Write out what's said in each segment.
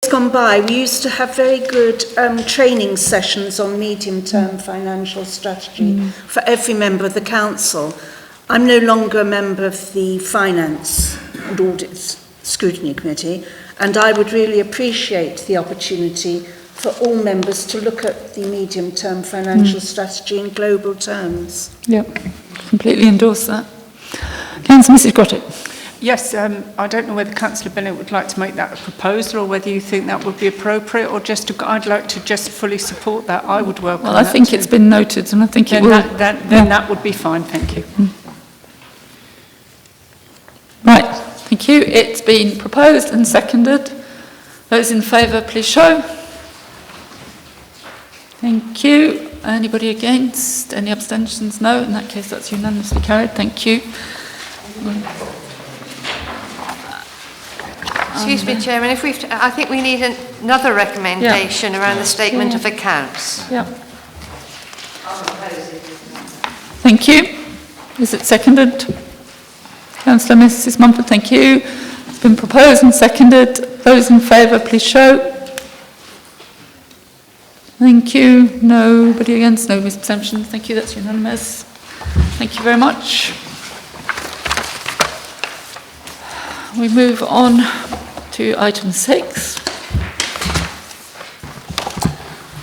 gone by, we used to have very good training sessions on medium-term financial strategy for every member of the council. I'm no longer a member of the Finance and Audit Scrutiny Committee, and I would really appreciate the opportunity for all members to look at the medium-term financial strategy in global terms. Yep, completely endorse that. Councillor Mrs. Grottick. Yes, I don't know whether Councillor Bennett would like to make that a proposal or whether you think that would be appropriate, or just to, I'd like to just fully support that. I would welcome that. Well, I think too. it's been noted, and I think then it will. Then that would be fine, thank you. Right, thank you. It's been proposed and seconded. Those in favour, please show. Thank you. Anybody against? Any abstentions? No. In that case, that's unanimously carried. Thank you. Excuse me, Chairman, I think we need another recommendation around the statement of accounts. Yeah. Thank you. Is it seconded? Councillor Mrs. Mumford, thank you. It's been proposed and seconded. Those in favour, please show. Thank you. Nobody against, no abstentions. Thank you, that's unanimous. Thank you very much. We move on to item 6.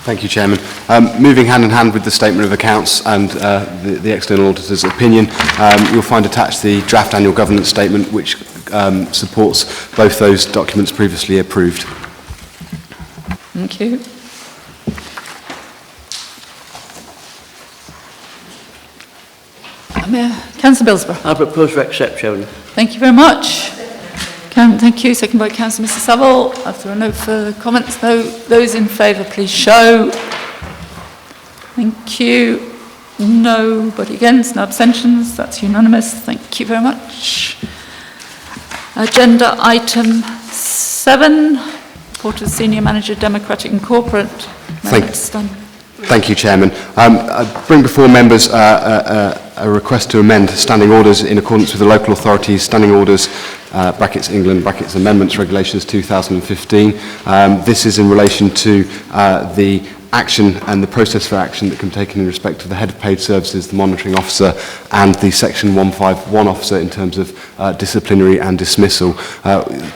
Thank you, Chairman. Moving hand in hand with the statement of accounts and the external auditor's opinion, you'll find attached the draft annual governance statement, which supports both those documents previously approved. Thank you. Councillor Bilsborough. I propose to accept, Chairman. Thank you very much. Thank you. Second by Councillor Mrs. Saville. If there are no further comments, those in favour, please show. Thank you. Nobody against, no abstentions. That's unanimous. Thank you very much. Agenda item 7. Report of Senior Manager, Democratic and Corporate. Thank you, Chairman. I bring before members a request to amend standing orders in accordance with the local authorities standing orders brackets England brackets amendments regulations 2015. This is in relation to the action and the process for action that can be taken in respect to the head of paid services, the monitoring officer, and the section 151 officer in terms of disciplinary and dismissal.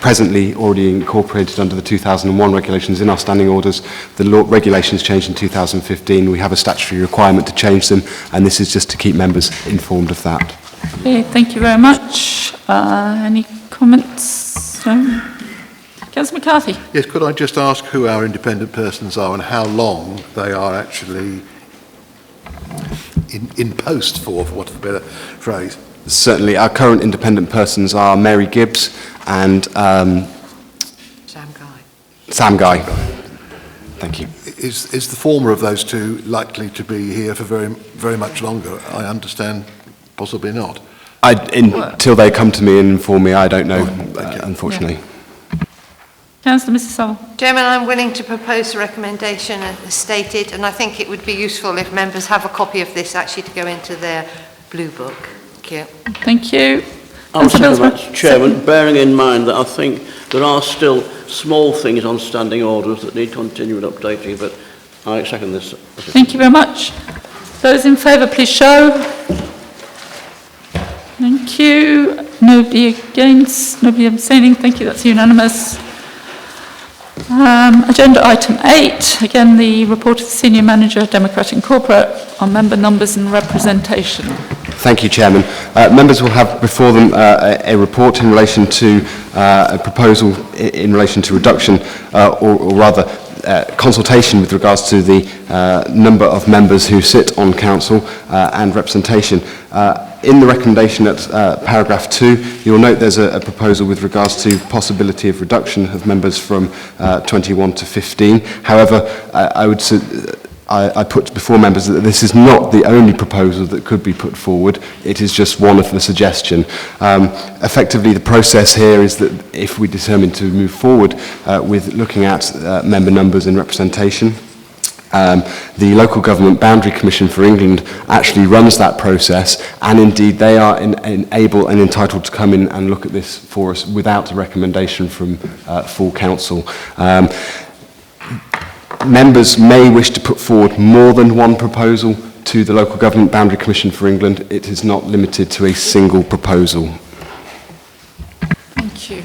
Presently already incorporated under the 2001 regulations in our standing orders. The law regulations changed in 2015. We have a statutory requirement to change them, and this is just to keep members informed of that. Okay, thank you very much. Any comments? Councillor McCarthy. Yes, could I just ask who our independent persons are and how long they are actually in post for want of a better phrase? Certainly, our current independent persons are Mary Gibbs and Sam Guy. Thank you. Is the former of those two likely to be here for very, very much longer? I understand possibly not. Until they come to me and inform me, I don't know, unfortunately. Yeah. Councillor Mrs. Saville. Chairman, I'm willing to propose the recommendation as stated, and I think it would be useful if members have a copy of this actually to go into their blue book. Thank you. Thank you. I'll second that, Chairman, bearing in mind that I think there are still small things on standing orders that need continuing updating, but I second this. Thank you very much. Those in favour, please show. Thank you. Nobody against, nobody abstaining. Thank you, that's unanimous. Agenda item 8, again the report of the Senior Manager, Democratic and Corporate, on member numbers and representation. Thank you, Chairman. Members will have before them a report in relation to a proposal in relation to reduction, or rather consultation with regards to the number of members who sit on council and representation. In the recommendation at paragraph 2, you'll note there's a proposal with regards to possibility of reduction of members from 21 to 15. However, I put before members that this is not the only proposal that could be put forward. It is just one of the suggestion. Effectively, the process here is that if we determine to move forward with looking at member numbers and representation, The Local Government Boundary Commission for England actually runs that process, and indeed they are able and entitled to come in and look at this for us without a recommendation from full council. Members may wish to put forward more than one proposal to the Local Government Boundary Commission for England. It is not limited to a single proposal. Thank you.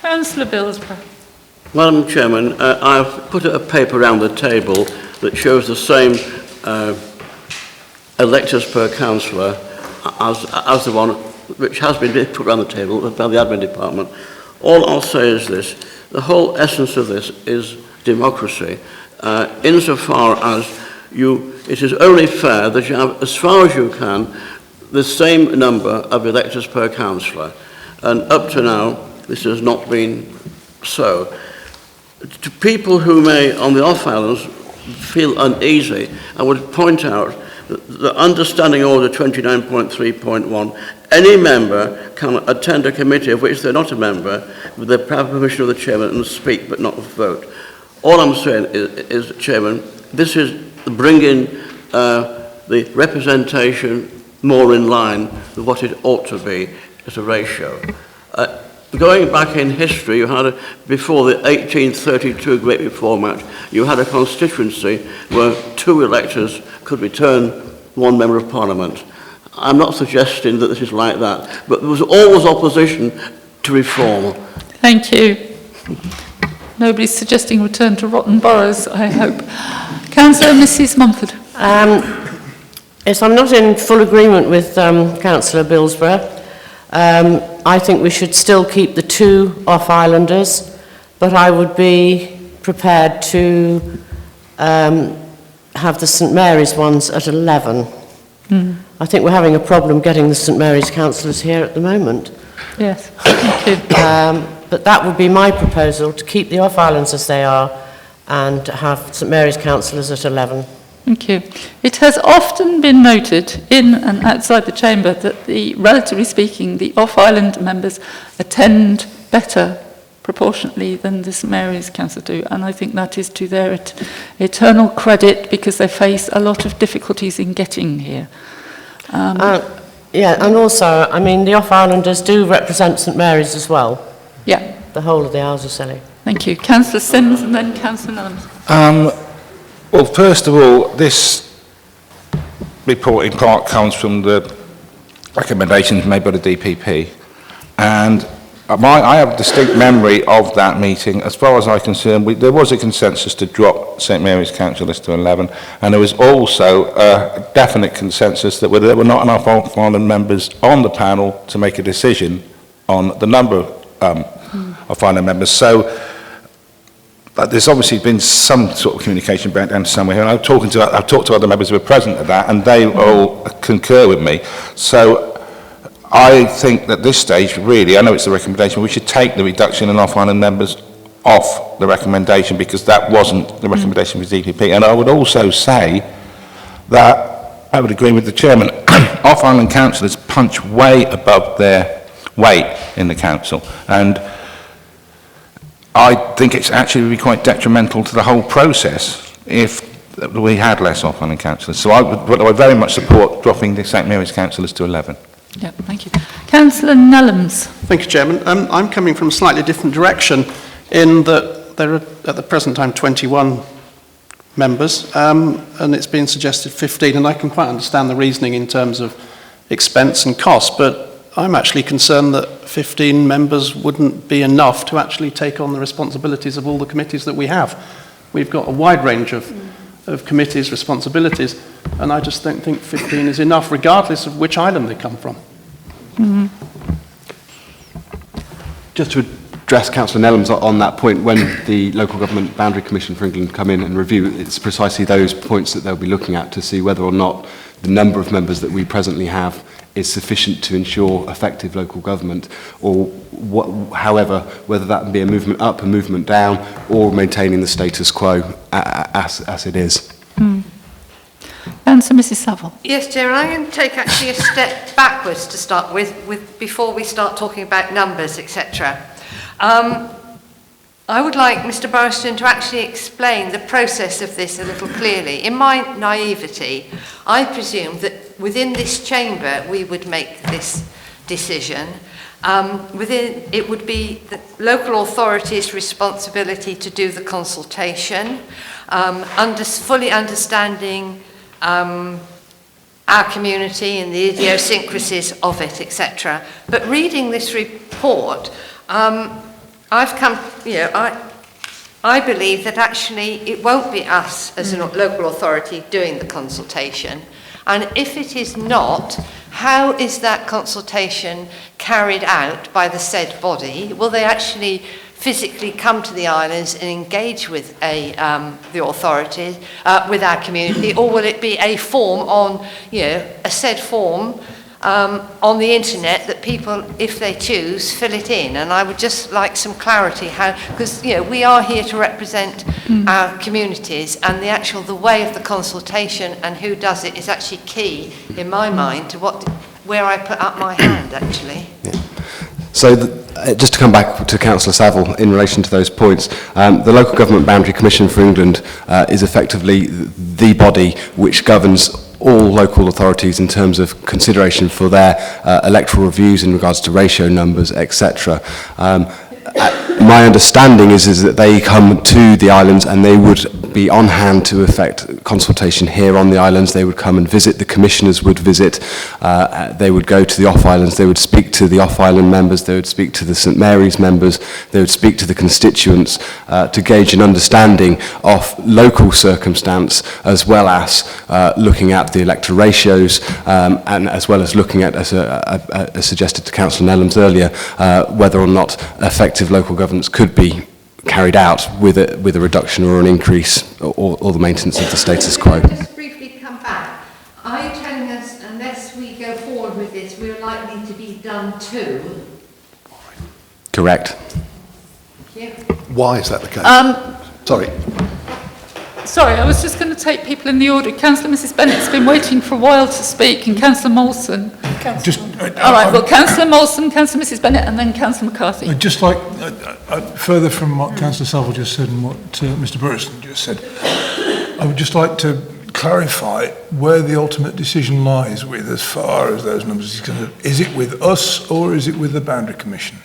Councillor Billsborough. Madam Chairman, I've put a paper around the table that shows the same electors per councillor as the one which has been put around the table by the admin department. All I'll say is this: the whole essence of this is democracy, insofar as it is only fair that you have, as far as you can, the same number of electors per councillor, and up to now this has not been so. To people who may, on the off islands, feel uneasy, I would point out that the understanding order 29.3.1, any member can attend a committee of which they're not a member with the permission of the chairman and speak but not vote. All I'm saying is, Chairman, this is bringing the representation more in line with what it ought to be as a ratio. Going back in history, you had, before the 1832 Great Reform Act, you had a constituency where 2 electors could return 1 member of Parliament. I'm not suggesting that this is like that, but there was always opposition to reform. Thank you. Nobody's suggesting return to rotten boroughs, I hope. Councillor Mrs Mumford. Yes, I'm not in full agreement with Councillor Billsborough. I think we should still keep the 2 off-islanders, but I would be prepared to have the St Mary's ones at 11. I think we're having a problem getting the St Mary's councillors here at the moment. Yes, thank you. But that would be my proposal, to keep the off-islands as they are and to have St Mary's councillors at 11. Thank you. It has often been noted in and outside the chamber that relatively speaking, the off-island members attend better proportionately than the St Mary's Council do, and I think that is to their eternal credit, because they face a lot of difficulties in getting here. Yeah, and also, I mean, the off-islanders do represent St Mary's as well. Yeah. The whole of the Isles of Scilly. Thank you. Councillor Sims and then Councillor Nullams. Well, first of all, this report in part comes from the recommendations made by the DPP, and I have a distinct memory of that meeting. As far as I'm concerned, there was a consensus to drop St Mary's Council list to 11, and there was also a definite consensus that there were not enough off-island members on the panel to make a decision on the number of off-island members. So there's obviously been some sort of communication breakdown somewhere, and I've talked to other members who were present at that, and they all concur with me. So I think that this stage, really, I know it's the recommendation, we should take the reduction in off-island members off the recommendation, because that wasn't the recommendation for DPP. And I would also say that I would agree with the chairman. Off-island councillors punch way above their weight in the council, and I think it's actually be quite detrimental to the whole process if we had less off-island councillors. So I would very much support dropping the St Mary's councillors to 11. Yeah, thank you. Councillor Nullams. Thank you, Chairman. I'm coming from a slightly different direction, in that there are at the present time 21 members, and it's been suggested 15, and I can quite understand the reasoning in terms of expense and cost, but I'm actually concerned that 15 members wouldn't be enough to actually take on the responsibilities of all the committees that we have. We've got a wide range of committees' responsibilities, and I just don't think 15 is enough, regardless of which island they come from. Mm-hmm. Just to address Councillor Nellams on that point, when the Local Government Boundary Commission for England come in and review, it's precisely those points that they'll be looking at to see whether or not the number of members that we presently have is sufficient to ensure effective local government, or however, whether that be a movement up, a movement down, or maintaining the status quo as it is. Answer, Mrs Saville. Yes, Chair, I'm going to take actually a step backwards to start with before we start talking about numbers, etc. I I would like Mr. Burriston to actually explain the process of this a little clearly. In my naivety, I presumed that within this chamber we would make this decision. It would be the local authority's responsibility to do the consultation, fully understanding our community and the idiosyncrasies of it, etc. But reading this report, I've come, I believe that actually it won't be us as a local authority doing the consultation. And if it is not, how is that consultation carried out by the said body? Will they actually physically come to the islands and engage with the authorities, with our community, or will it be a form on, a said form on the internet that people, if they choose, fill it in? And I would just like some clarity how, because we are here to represent our communities, and the way of the consultation and who does it is actually key in my mind to where I put up my hand actually. Yeah. So just to come back to Councillor Saville in relation to those points, the Local Government Boundary Commission for England is effectively the body which governs all local authorities in terms of consideration for their electoral reviews in regards to ratio numbers, etc. My understanding is that they come to the islands and they would be on hand to effect consultation here on the islands. They would come and visit, the commissioners would visit, they would go to the off-islands, they would speak to the off-island members, they would speak to the St Mary's members, they would speak to the constituents to gauge an understanding of local circumstance, as well as looking at the electoral ratios, and as well as looking at, as suggested to Councillor Nellams earlier, whether or not effective local governance could be carried out with a reduction or an increase or the maintenance of the status quo. Just briefly come back. Are you telling us unless we go forward with this, we're likely to be done too? Correct. Thank you. Why is that the case? Sorry. Sorry, I was just going to take people in the order. Councillor Mrs Bennett's been waiting for a while to speak, and Councillor Molson. All right, well, Councillor Molson, Councillor Mrs Bennett, and then Councillor McCarthy. I'd just like, further from what Councillor Saville just said and what Mr Burriston just said, I would just like to clarify where the ultimate decision lies with as far as those numbers is concerned. Is it with us or is it with the Boundary Commission?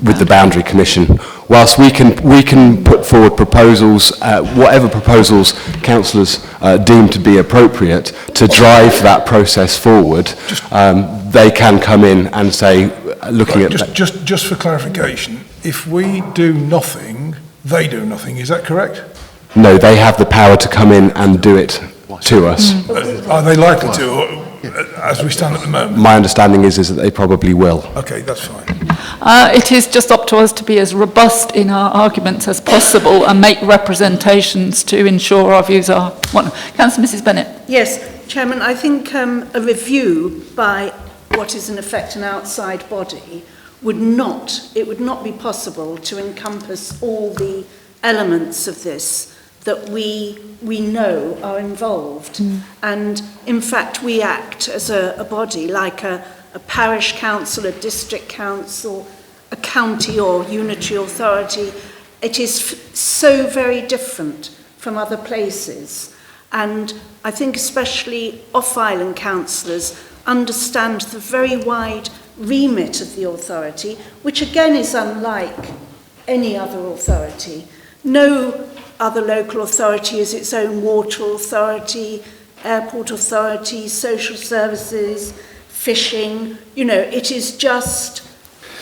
With the Boundary Commission. Whilst we can put forward proposals, whatever proposals councillors deem to be appropriate to drive that process forward, they can come in and say, looking at that. Just for clarification, if we do nothing, they do nothing, is that correct? No, they have the power to come in and do it to us. Are they likely to, as we stand at the moment? My understanding is that they probably will. Okay, that's fine. It is just up to us to be as robust in our arguments as possible and make representations to ensure our views are... Councillor Mrs Bennett. Yes, Chairman, I think a review by what is in effect an outside body would not be possible to encompass all the elements of this that we know are involved. And in fact, we act as a body like a parish council, a district council, a county or unitary authority. It is so very different from other places. And I think especially off-island councillors understand the very wide remit of the authority, which again is unlike any other authority. No other local authority is its own water authority, airport authority, social services, fishing. It is just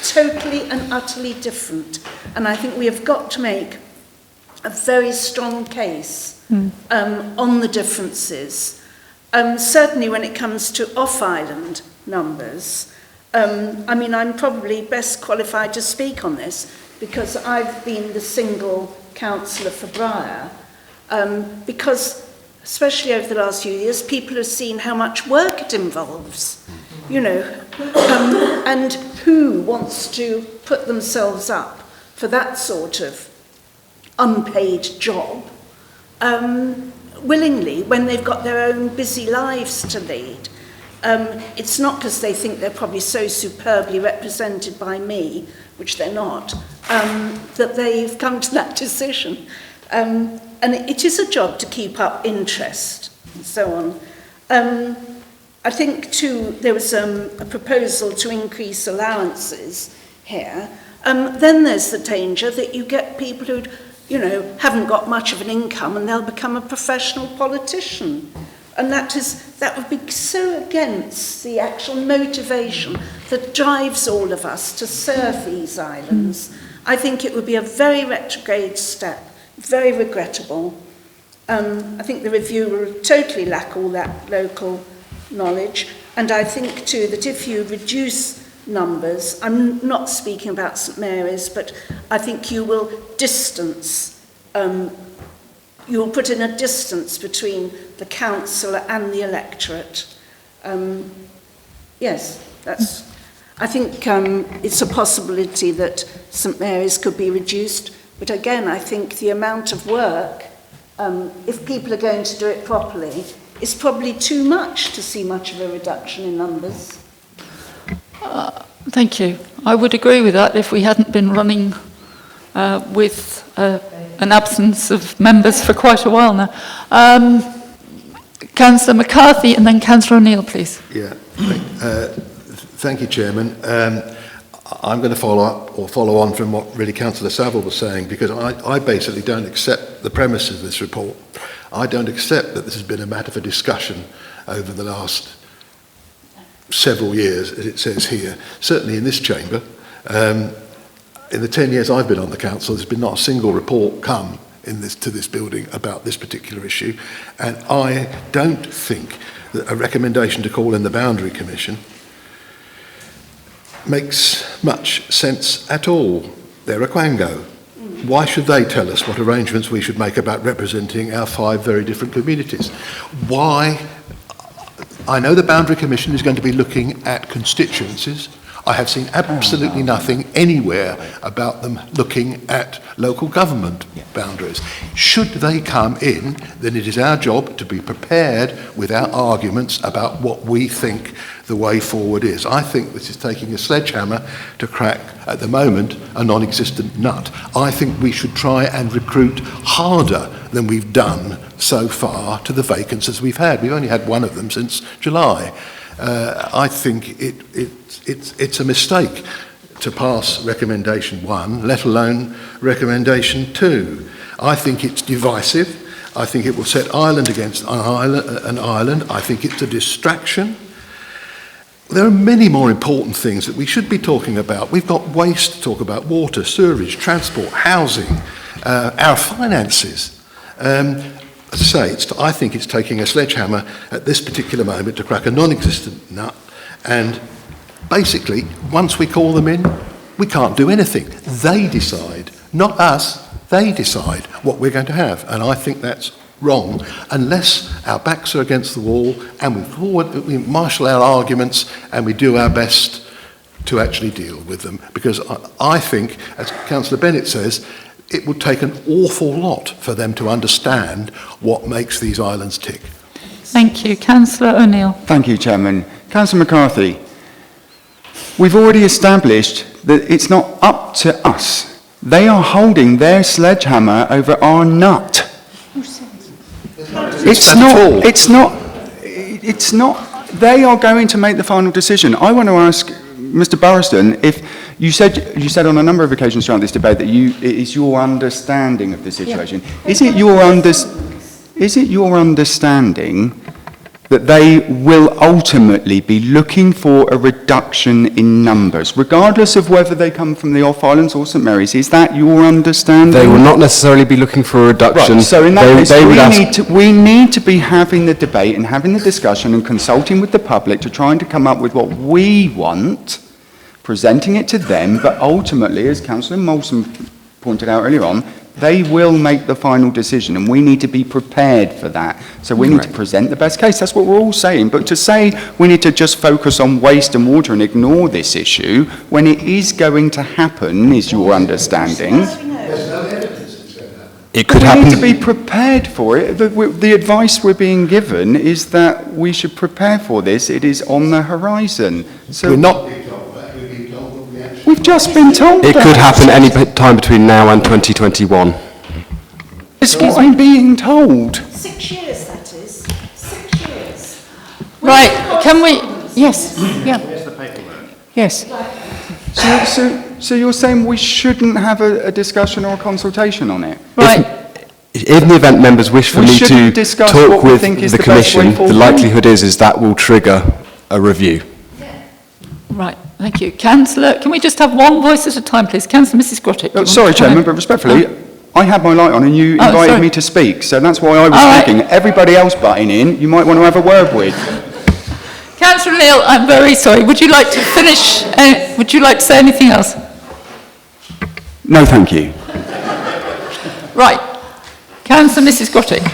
totally and utterly different. And I think we have got to make a very strong case on the differences. Certainly when it comes to off-island numbers, I'm probably best qualified to speak on this because I've been the single councillor for Briar, because especially over the last few years, people have seen how much work it involves, and who wants to put themselves up for that sort of unpaid job willingly when they've got their own busy lives to lead. It's not because they think they're probably so superbly represented by me, which they're not, that they've come to that decision. And it is a job to keep up interest and so on. I think too there was a proposal to increase allowances here. Then there's the danger that you get people who, you know, haven't got much of an income and they'll become a professional politician. And that would be so against the actual motivation that drives all of us to serve these islands. I think it would be a very retrograde step, very regrettable. I think the review will totally lack all that local knowledge. And I think too that if you reduce numbers, I'm not speaking about St Mary's, but I think you will distance, you'll put in a distance between the council and the electorate. Yes, I think it's a possibility that St Mary's could be reduced, but again, I think the amount of work, if people are going to do it properly, is probably too much to see much of a reduction in numbers. Thank you. I would agree with that if we hadn't been running with an absence of members for quite a while now. Councillor McCarthy and then Councillor O'Neill, please. Yeah, thank you, Chairman. I'm going to follow on from what really Councillor Saville was saying, because I basically don't accept the premise of this report. I don't accept that this has been a matter for discussion over the last several years, as it says here. Certainly in this chamber, in the 10 years I've been on the council, there's been not a single report come to this building about this particular issue, and I don't think that a recommendation to call in the Boundary Commission makes much sense at all. They're a quango. Why should they tell us what arrangements we should make about representing our 5 very different communities? Why? I know the Boundary Commission is going to be looking at constituencies. I have seen absolutely nothing anywhere about them looking at local government boundaries. Should they come in, then it is our job to be prepared with our arguments about what we think the way forward is. I think this is taking a sledgehammer to crack, at the moment, a non-existent nut. I think we should try and recruit harder than we've done so far to the vacancies we've had. We've only had one of them since July. I think it's a mistake to pass recommendation 1, let alone recommendation 2. I think it's divisive. I think it will set island against an island. I think it's a distraction. There are many more important things that we should be talking about. We've got waste to talk about, water, sewerage, transport, housing, our finances. As I say, I think it's taking a sledgehammer at this particular moment to crack a non-existent nut, and basically, once we call them in, we can't do anything. They decide, not us, they decide what we're going to have, and I think that's wrong, unless our backs are against the wall and we marshal our arguments and we do our best to actually deal with them, because I think, as Councillor Bennett says, it would take an awful lot for them to understand what makes these islands tick. Thank you. Councillor O'Neill. Thank you, Chairman. Councillor McCarthy, we've already established that it's not up to us. They are holding their sledgehammer over our nut. It's not, they are going to make the final decision. I want to ask Mr. Burriston, if you said on a number of occasions throughout this debate that it is your understanding of the situation. Yeah. Is it your understanding that they will ultimately be looking for a reduction in numbers, regardless of whether they come from the off-islands or St Mary's? Is that your understanding? They will not necessarily be looking for a reduction. Right, so in that case, we need to be having the debate and having the discussion and consulting with the public to try and to come up with what we want, presenting it to them, but ultimately, as Councillor Molson pointed out earlier on, they will make the final decision, and we need to be prepared for that. So we need to present the best case. That's what we're all saying. But to say we need to just focus on waste and water and ignore this issue, when it is going to happen, is your understanding. It could we happen. need to be prepared for it. The advice we're being given is that we should prepare for this. It is on the horizon. So We're not being told that, we're being told what we actually... we've just been told It that. could happen any time between now and 2021. It's what I'm being told. 6 years, that is. 6 years. Right, can we, yes, yeah. Yes. So you're saying we shouldn't have a discussion or a consultation on it? Right, In the event members wish for We me shouldn't to discuss talk what we with think is the the best way Commission, the forward. likelihood is that will trigger a review. right, thank you. Councillor, can we just have one voice at a time, please? Councillor Mrs Grottick. you want Sorry, to come Chairman, in? but respectfully, I had my light on and you Oh, invited sorry. me to speak, so that's why I was All right. speaking. Everybody else butting in, you might want to have a word with. Councillor Neil, I'm very sorry. Would you like to finish? Would you like to say anything else? No, thank you. Right. Councillor Mrs Grottick.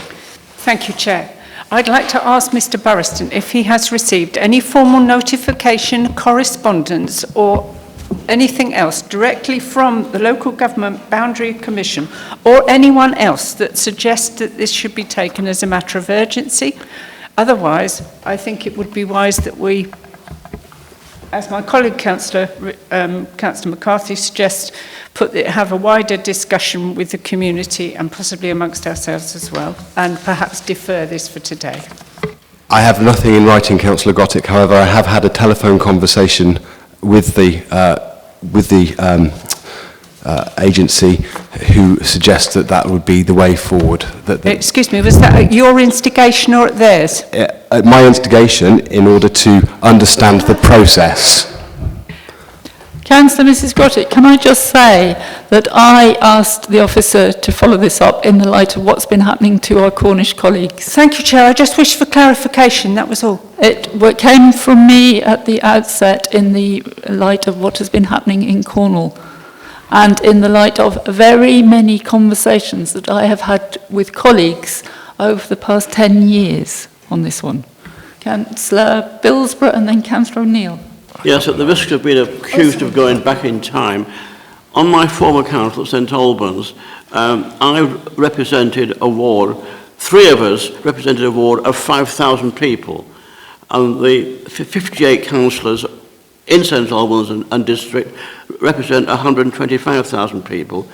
Thank you, Chair. I'd like to ask Mr Burriston if he has received any formal notification, correspondence or anything else directly from the Local Government Boundary Commission or anyone else that suggests that this should be taken as a matter of urgency. Otherwise, I think it would be wise that we, as my colleague Councillor McCarthy suggests, have a wider discussion with the community and possibly amongst ourselves as well, and perhaps defer this for today. I have nothing in writing, Councillor Grottick. However, I have had a telephone conversation with the agency who suggests that would be the way forward. Excuse me, was that at your instigation or at theirs? At my instigation, in order to understand the process. Councillor Mrs Grottick, can I just say that I asked the officer to follow this up in the light of what's been happening to our Cornish colleagues. Thank you, Chair. I just wish for clarification, that was all. It came from me at the outset in the light of what has been happening in Cornwall and in the light of very many conversations that I have had with colleagues over the past 10 years on this one. Councillor Billsborough and then Councillor O'Neill. Yes, at the risk of being accused of going back in time, on my former council at St Albans, I represented a ward, 3 of us represented a ward of 5,000 people, and the 58 councillors in St Albans and district represent 125,000 people.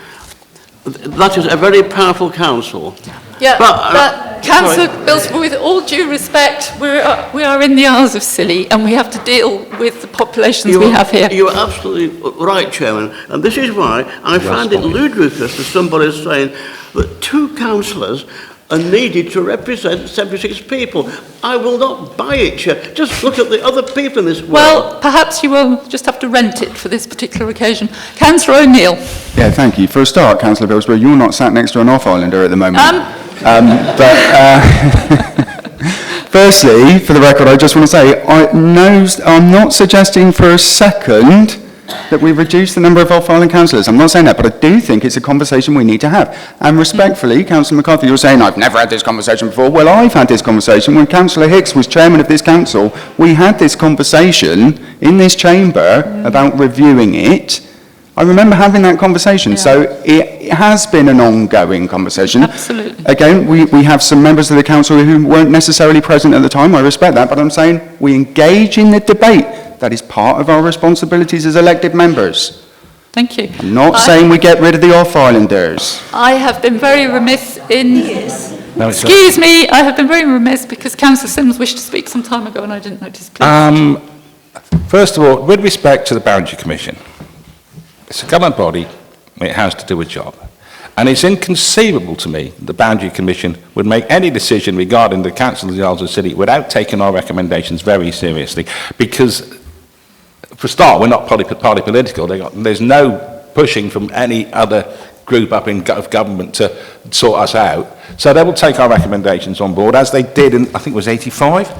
That is a very powerful council. Yeah, But, Councillor Billsborough, with all due respect, we are in the Isles of Scilly and we have to deal with the populations we have here. You're absolutely right, Chairman, and this is why I find it ludicrous that somebody is saying that 2 councillors are needed to represent 76 people. I will not buy it, Chair. Just look at the other people in this world. Well, perhaps you will just have to rent it for this particular occasion. Councillor O'Neill. Yeah, thank you. For a start, Councillor Billsborough, you're not sat next to an off-islander at the moment. Firstly, for the record, I just want to say, I'm not suggesting for a second that we reduce the number of off-island councillors. I'm not saying that, but I do think it's a conversation we need to have. And respectfully, Councillor McCarthy, you're saying, I've never had this conversation before. Well, I've had this conversation. When Councillor Hicks was chairman of this council, we had this conversation in this chamber about reviewing it. I remember having that conversation, so it has been an ongoing conversation. Absolutely. Again, we have some members of the council who weren't necessarily present at the time, I respect that, but I'm saying we engage in the debate. That is part of our responsibilities as elected members. Thank you. I'm not saying we get rid of the off-islanders. I have been very remiss in... Excuse me, I have been very remiss because Councillor Sims wished to speak some time ago and I didn't notice. Please. First of all, with respect to the Boundary Commission, it's a government body, it has to do a job. And it's inconceivable to me that the Boundary Commission would make any decision regarding the Council of the Isles of Scilly without taking our recommendations very seriously. Because, for a start, we're not party political. There's no pushing from any other group up in government to sort us out. So they will take our recommendations on board, as they did in, I think it was 85.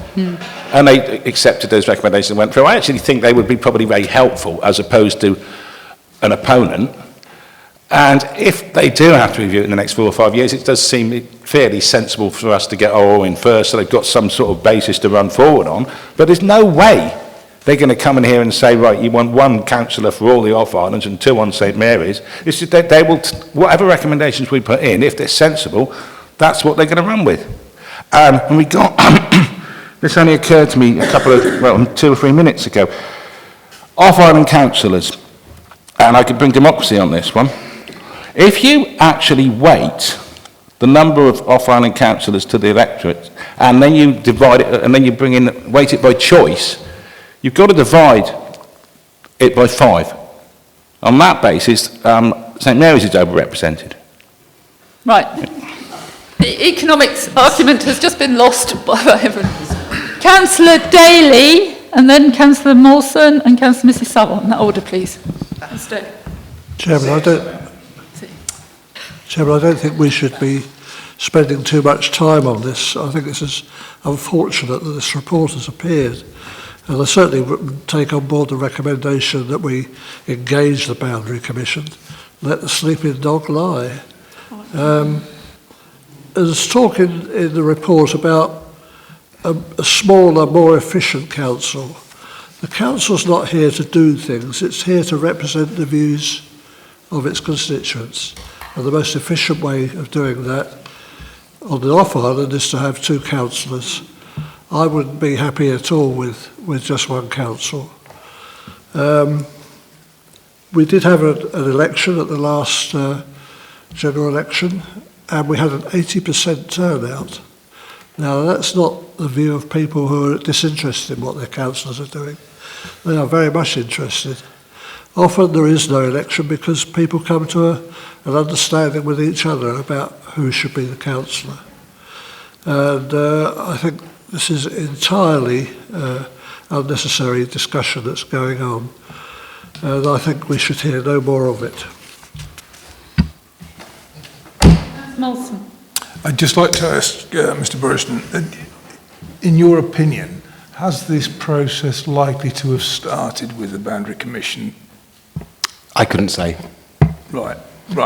And they accepted those recommendations and went through. I actually think they would be probably very helpful as opposed to an opponent. And if they do have to review it in the next 4 or 5 years, it does seem fairly sensible for us to get our oil in first, so they've got some sort of basis to run forward on. But there's no way they're going to come in here and say, right, you want one councillor for all the off-islands and 2 on St Mary's. It's just that they will, whatever recommendations we put in, if they're sensible, that's what they're going to run with. And we got, this only occurred to me 2 or 3 minutes ago. Off-island councillors, and I could bring democracy on this one. If you actually weight the number of off-island councillors to the electorate, and then you divide it, and then you weight it by choice, you've got to divide it by 5. On that basis, St Mary's is overrepresented. Right. The economics argument has just been lost by everyone. Councillor Daly, and then Councillor Mawson, and Councillor Mrs Saville. In that order, please. Chairman, I don't think we should be spending too much time on this. I think this is unfortunate that this report has appeared. And I certainly would take on board the recommendation that we engage the Boundary Commission, let the sleeping dog lie. There's talk in the report about a smaller, more efficient council. The council's not here to do things, it's here to represent the views of its constituents. And the most efficient way of doing that on the off-island is to have 2 councillors. I wouldn't be happy at all with just 1 council. We did have an election at the last general election, and we had an 80% turnout. Now, that's not the view of people who are disinterested in what their councillors are doing. They are very much interested. Often there is no election because people come to an understanding with each other about who should be the councillor. And I think this is entirely unnecessary discussion that's going on. And I think we should hear no more of it. Molson. I'd just like to ask Mr Burriston, in your opinion, has this process likely to have started with the Boundary Commission? I couldn't say. Right.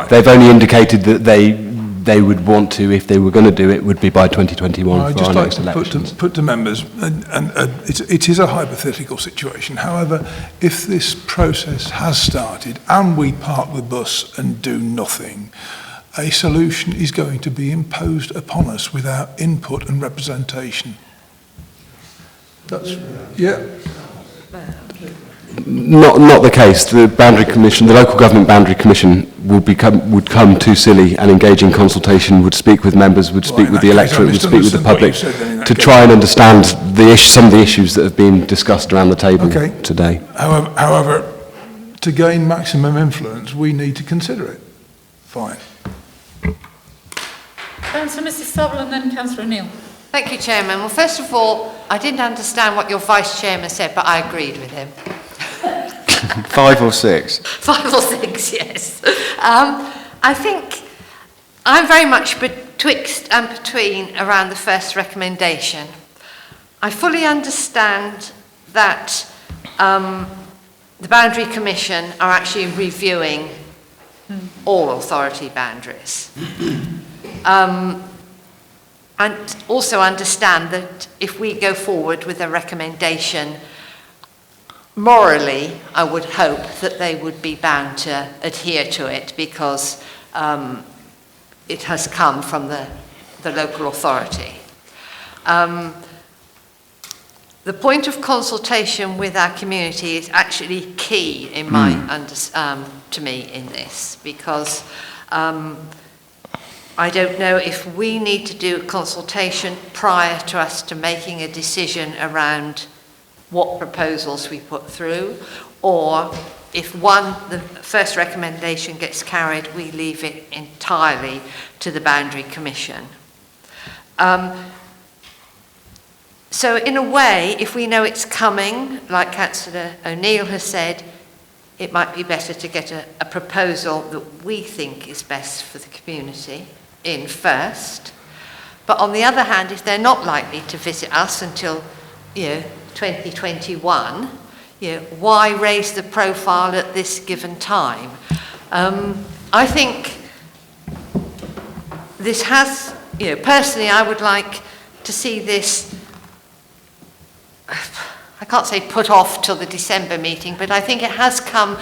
They've only indicated that they would want to, if they were going to do it, would be by 2021 I'd for just our like next to elections. put to members, and it is a hypothetical situation. However, if this process has started and we park the bus and do nothing, a solution is going to be imposed upon us without input and representation. That's, yeah. Not the case. The Boundary Commission, the Local Government Boundary Commission would come to Scilly and engage in consultation, would speak with members, would speak with the electorate, would speak with the public to try and understand some of the issues that have been discussed around the table today. However, to gain maximum influence, we need to consider it. Fine. Councillor Mrs Saville and then Councillor O'Neill. Thank you, Chairman. Well, first of all, I didn't understand what your Vice Chairman said, but I agreed with him. 5 or 6? 5 or 6, yes. I think I'm very much betwixt and between around the first recommendation. I fully understand that the Boundary Commission are actually reviewing all authority boundaries. And also understand that if we go forward with a recommendation, morally, I would hope that they would be bound to adhere to it because it has come from the local authority. The point of consultation with our community is actually key in to me in this, because I don't know if we need to do a consultation prior to us to making a decision around what proposals we put through, or if the first recommendation gets carried, we leave it entirely to the Boundary Commission. So in a way, if we know it's coming, like Councillor O'Neill has said, it might be better to get a proposal that we think is best for the community in first. But on the other hand, if they're not likely to visit us until 2021, why raise the profile at this given time? I think this has, personally I would like to see this, I can't say put off till the December meeting, but I think it has come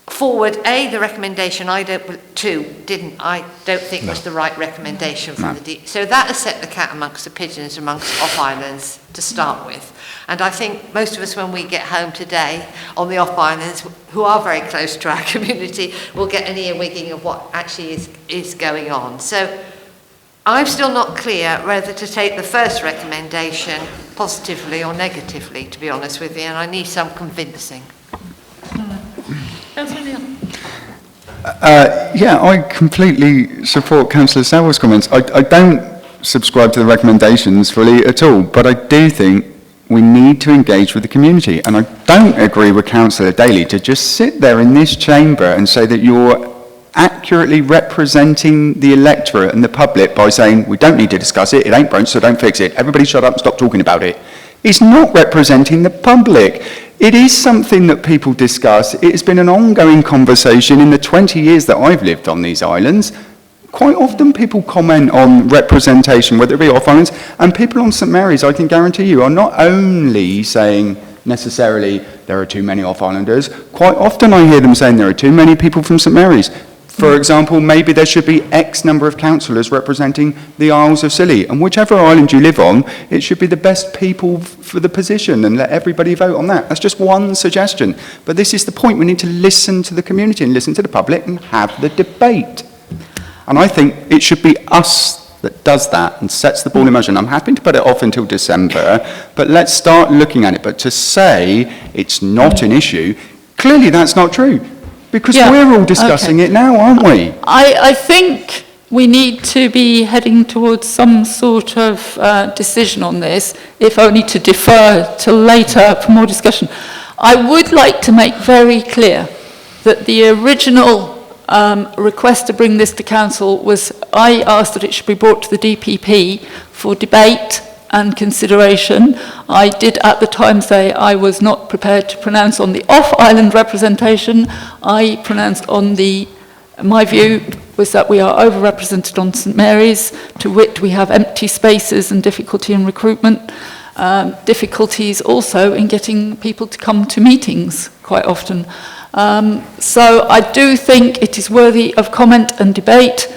forward. The recommendation I don't think was the right recommendation from so that has set the cat amongst the pigeons amongst off islands to start with. And I think most of us, when we get home today on the off islands, who are very close to our community, will get an earwigging of what actually is going on. So I'm still not clear whether to take the first recommendation positively or negatively, to be honest with you, and I need some convincing. Yeah, I completely support Councillor Savills' comments. I don't subscribe to the recommendations fully at all, but I do think we need to engage with the community. And I don't agree with Councillor Daly to just sit there in this chamber and say that you're accurately representing the electorate and the public by saying, we don't need to discuss it, it ain't broke, so don't fix it. Everybody shut up and stop talking about it. It's not representing the public. It is something that people discuss. It has been an ongoing conversation in the 20 years that I've lived on these islands. Quite often people comment on representation, whether it be off islands, and people on St Mary's, I can guarantee you, are not only saying necessarily there are too many off islanders. Quite often I hear them saying there are too many people from St Mary's. For example, maybe there should be X number of councillors representing the Isles of Scilly, and whichever island you live on, it should be the best people for the position, and let everybody vote on that. That's just one suggestion. But this is the point. We need to listen to the community and listen to the public and have the debate. And I think it should be us that does that and sets the ball in motion. I'm happy to put it off until December, but let's start looking at it. But to say it's not an issue, clearly that's not true. Because we're all discussing it now, aren't we? I think we need to be heading towards some sort of decision on this, if only to defer till later for more discussion. I would like to make very clear that the original request to bring this to council was, I asked that it should be brought to the DPP for debate and consideration. I did at the time say I was not prepared to pronounce on the off-island representation. I pronounced on my view was that we are overrepresented on St Mary's, to wit we have empty spaces and difficulty in recruitment, difficulties also in getting people to come to meetings quite often. So I do think it is worthy of comment and debate.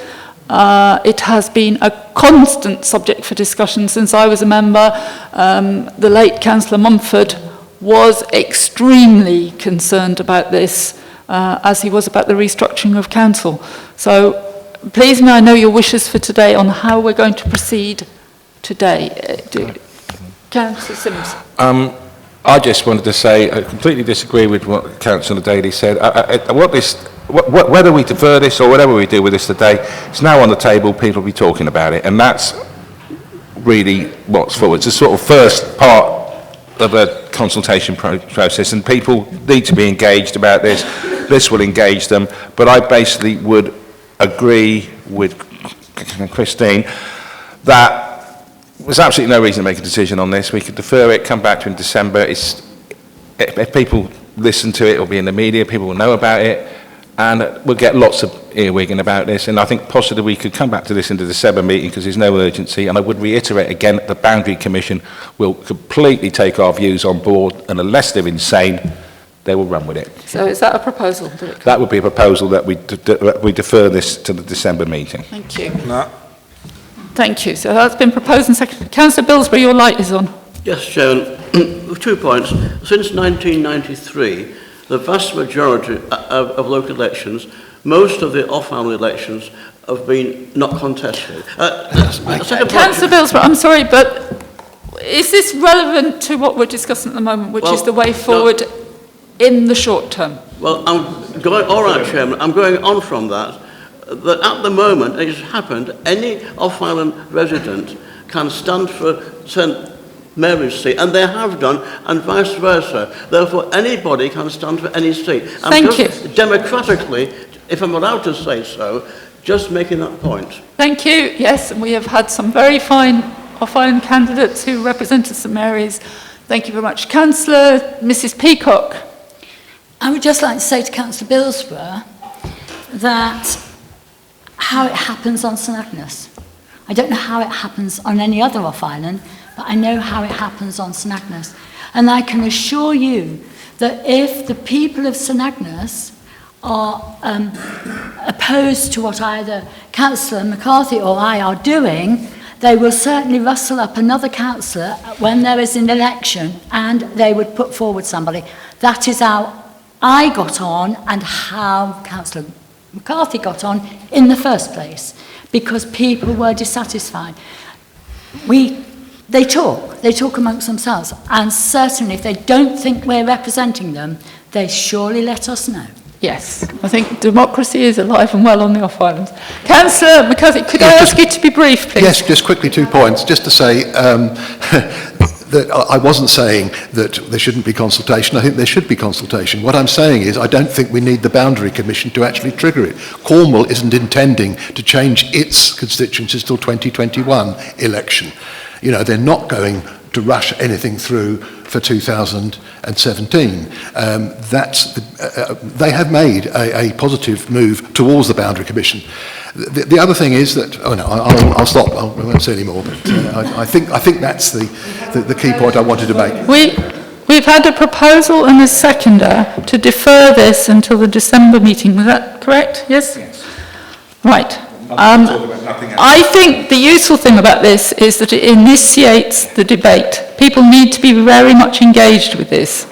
It has been a constant subject for discussion since I was a member. The late Councillor Mumford was extremely concerned about this, as he was about the restructuring of council. So please may I know your wishes for today on how we're going to proceed today. Councillor Sims. I just wanted to say I completely disagree with what Councillor Daly said. Whether we defer this or whatever we do with this today, it's now on the table, people will be talking about it, and that's really what's forward. It's a sort of first part of a consultation process, and people need to be engaged about this. This will engage them, but I basically would agree with Christine that there's absolutely no reason to make a decision on this. We could defer it, come back to it in December. If people listen to it, it'll be in the media, people will know about it, and we'll get lots of earwigging about this. And I think possibly we could come back to this in the December meeting because there's no urgency. And I would reiterate again, the Boundary Commission will completely take our views on board, and unless they're insane, they will run with it. So is that a proposal? That would be a proposal that we defer this to the December meeting. Thank you. No. Thank you. So that's been proposed and seconded. Councillor Billsbury, your light is on. Yes, Chairman. 2 points. Since 1993, the vast majority of local elections, most of the off-island elections, have been not contested. Councillor Billsbury, I'm sorry, but is this relevant to what we're discussing at the moment, which is the way forward in the short term? Well, all right, Chairman, I'm going on from that at the moment, it has happened, any off-island resident can stand for St Mary's seat, and they have done, and vice versa. Therefore, anybody can stand for any seat. Thank you. Democratically, if I'm allowed to say so, just making that point. Thank you. Yes, and we have had some very fine off-island candidates who represented St Mary's. Thank you very much. Councillor Mrs Peacock. I would just like to say to Councillor Billsborough that how it happens on St Agnes. I don't know how it happens on any other off-island, but I know how it happens on St Agnes. And I can assure you that if the people of St Agnes are opposed to what either Councillor McCarthy or I are doing, they will certainly rustle up another councillor when there is an election and they would put forward somebody. That is how I got on and how Councillor McCarthy got on in the first place, because people were dissatisfied. They talk amongst themselves, and certainly if they don't think we're representing them, they surely let us know. Yes, I think democracy is alive and well on the off islands. Councillor McCarthy, could I ask you to be brief, please? Yes, just quickly 2 points. Just to say that I wasn't saying that there shouldn't be consultation. I think there should be consultation. What I'm saying is I don't think we need the Boundary Commission to actually trigger it. Cornwall isn't intending to change its constituencies till 2021 election. You know, they're not going to rush anything through for 2017. They have made a positive move towards the Boundary Commission. The other thing is that, oh no, I'll stop, I won't say any more, but I think that's the key point I wanted to make. We've had a proposal and a seconder to defer this until the December meeting, was that correct? Yes? Yes. Right. I think the useful thing about this is that it initiates the debate. People need to be very much engaged with this.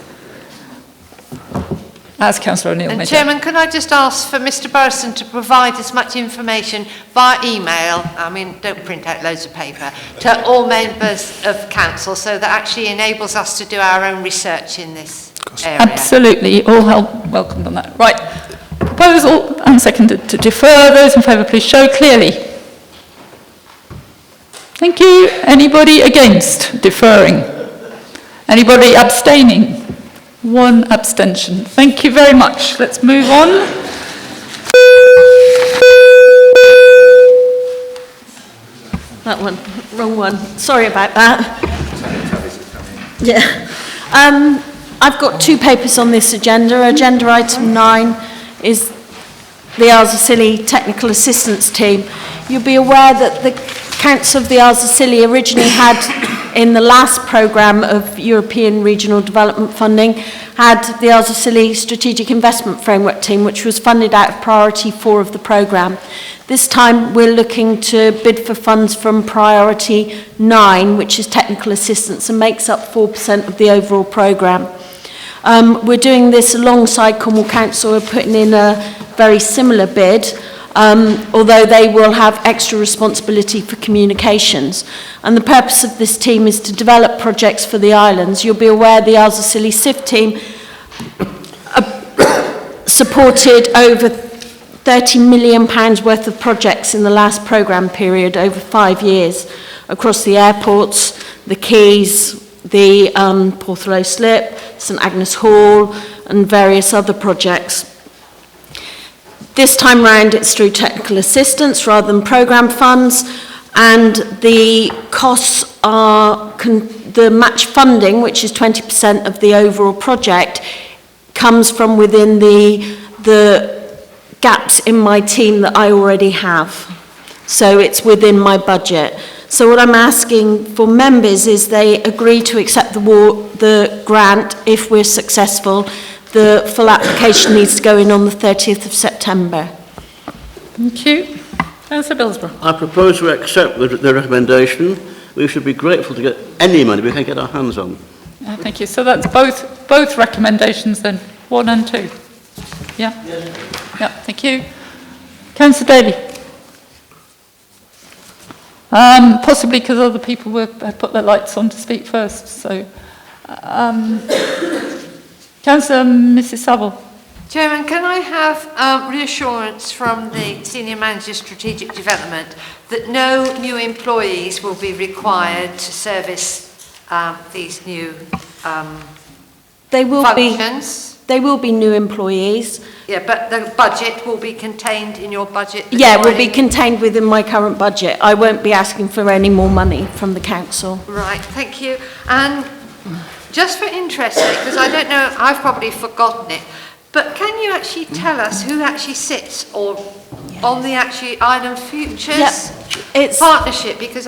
As Councillor O'Neill And made Chairman, can I just ask for Mr Burrison to provide as much information via email, I mean, don't print out loads of paper, to all members of council, so that actually enables us to do our own research in this area? Absolutely, all help welcomed on that. Right. Proposal and seconded to defer. Those in favour, please show clearly. Thank you. Anybody against deferring? Anybody abstaining? One abstention. Thank you very much. Let's move on. That one, wrong one. Sorry about that. Yeah. I've got 2 papers on this agenda. Agenda item 9 is the Arzachilli Technical Assistance Team. You'll be aware that the Council of the Arzachilli originally had, in the last programme of European Regional Development Funding, had the Arzachilli Strategic Investment Framework Team, which was funded out of Priority 4 of the programme. This time we're looking to bid for funds from Priority 9, which is technical assistance and makes up 4% of the overall programme. We're doing this alongside Cornwall Council. We're putting in a very similar bid, although they will have extra responsibility for communications. And the purpose of this team is to develop projects for the islands. You'll be aware the Arzachilli CIF team supported over £30 million worth of projects in the last programme period over 5 years across the airports, the quays, the Porthollow Slip, St Agnes Hall and various other projects. This time round it's through technical assistance rather than programme funds, and the costs are the match funding, which is 20% of the overall project, comes from within the gaps in my team that I already have. So it's within my budget. So what I'm asking for members is they agree to accept the grant if we're successful. The full application needs to go in on the 30th of September. Thank you. Councillor Billsborough. I propose we accept the recommendation. We should be grateful to get any money we can get our hands on. Thank you. So that's both recommendations then, 1 and 2. Yeah? Yes. Yeah, thank you. Councillor Daly. Possibly because other people had put their lights on to speak first. So, Councillor Mrs Saville. Chairman, can I have reassurance from the Senior Manager Strategic Development that no new employees will be required to service these new functions? They will be new employees. Yeah, but the budget will be contained in your budget? Yeah, will be contained within my current budget. I won't be asking for any more money from the council. Right, thank you. And just for interest, because I don't know, I've probably forgotten it, but can you actually tell us who actually sits on the actually Island Futures partnership? Because